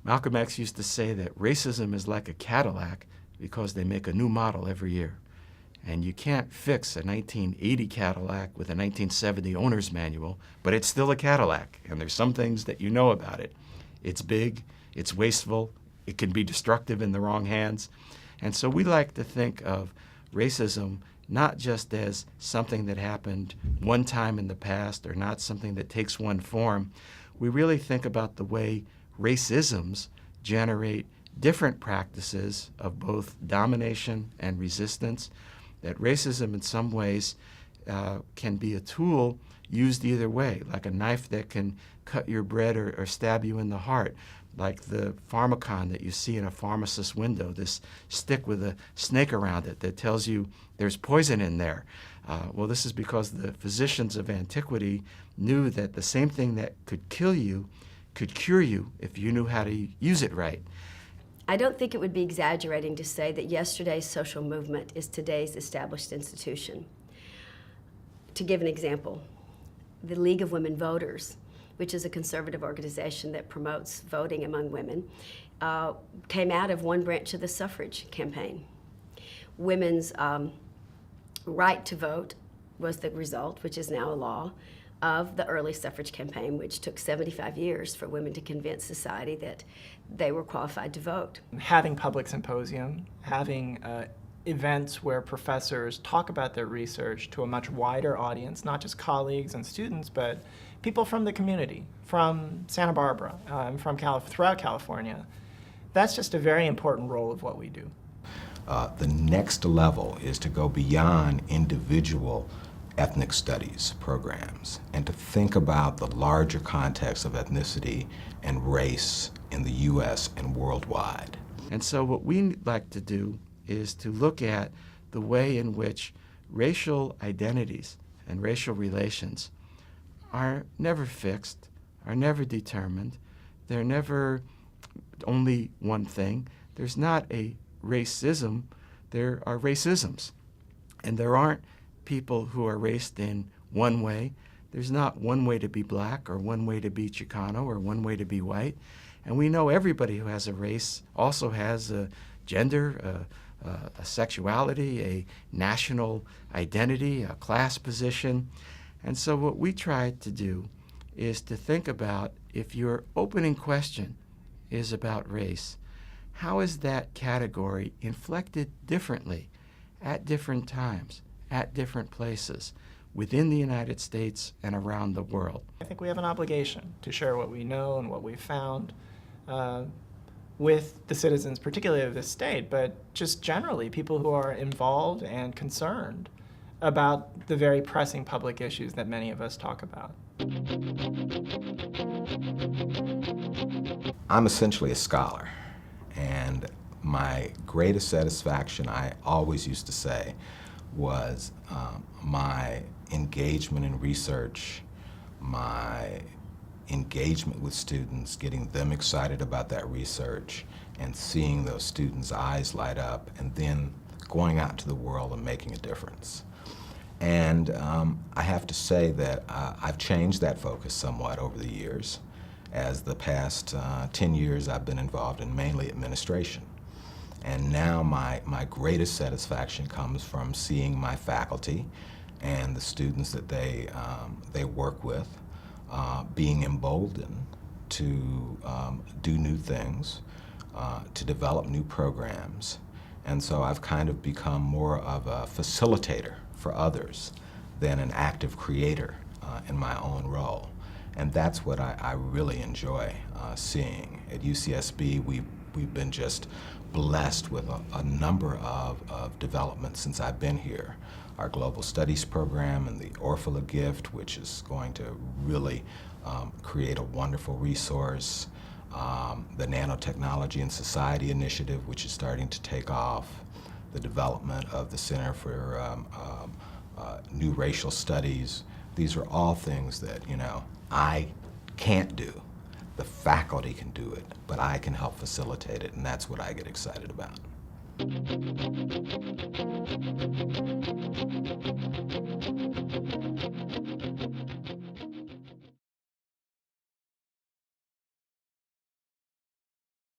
Malcolm X used to say that racism is like a Cadillac because they make a new model every year. And you can't fix a 1980 Cadillac with a 1970 owner's manual, but it's still a Cadillac, and there's some things that you know about it. It's big, it's wasteful, it can be destructive in the wrong hands. And so we like to think of racism not just as something that happened one time in the past or not something that takes one form. We really think about the way racisms generate different practices of both domination and resistance, that racism in some ways can be a tool used either way, like a knife that can cut your bread or stab you in the heart, like the pharmacon that you see in a pharmacist's window, this stick with a snake around it that tells you there's poison in there. Well, this is because the physicians of antiquity knew that the same thing that could kill you could cure you if you knew how to use it right. I don't think it would be exaggerating to say that yesterday's social movement is today's established institution. To give an example, the League of Women Voters, which is a conservative organization that promotes voting among women, came out of one branch of the suffrage campaign. Women's right to vote was the result, which is now a law, of the early suffrage campaign, which took 75 years for women to convince society that they were qualified to vote. Having public symposium, having events where professors talk about their research to a much wider audience, not just colleagues and students, but people from the community, from Santa Barbara, throughout California. That's just a very important role of what we do. The next level is to go beyond individual ethnic studies programs and to think about the larger context of ethnicity and race in the U.S. and worldwide. And so what we like to do is to look at the way in which racial identities and racial relations are never fixed, are never determined. They're never only one thing. There's not a racism, there are racisms. And there aren't people who are raced in one way. There's not one way to be black or one way to be Chicano or one way to be white. And we know everybody who has a race also has a gender, a sexuality, a national identity, a class position. And so what we try to do is to think about, if your opening question is about race, how is that category inflected differently at different times, at different places, within the United States and around the world? I think we have an obligation to share what we know and what we've found with the citizens, particularly of this state, but just generally people who are involved and concerned about the very pressing public issues that many of us talk about. I'm essentially a scholar, and my greatest satisfaction, I always used to say, was my engagement in research, my engagement with students, getting them excited about that research, and seeing those students' eyes light up, and then going out to the world and making a difference. And I have to say that I've changed that focus somewhat over the years. As the past 10 years I've been involved in mainly administration. And now my greatest satisfaction comes from seeing my faculty and the students that they work with being emboldened to do new things, to develop new programs. And so I've kind of become more of a facilitator for others than an active creator in my own role. And that's what I really enjoy seeing. At UCSB, we've been just blessed with a number of developments since I've been here. Our Global Studies program and the Orphala Gift, which is going to really create a wonderful resource. The Nanotechnology and Society Initiative, which is starting to take off. The development of the Center for New Racial Studies. These are all things that, I can't do. The faculty can do it, but I can help facilitate it, and that's what I get excited about.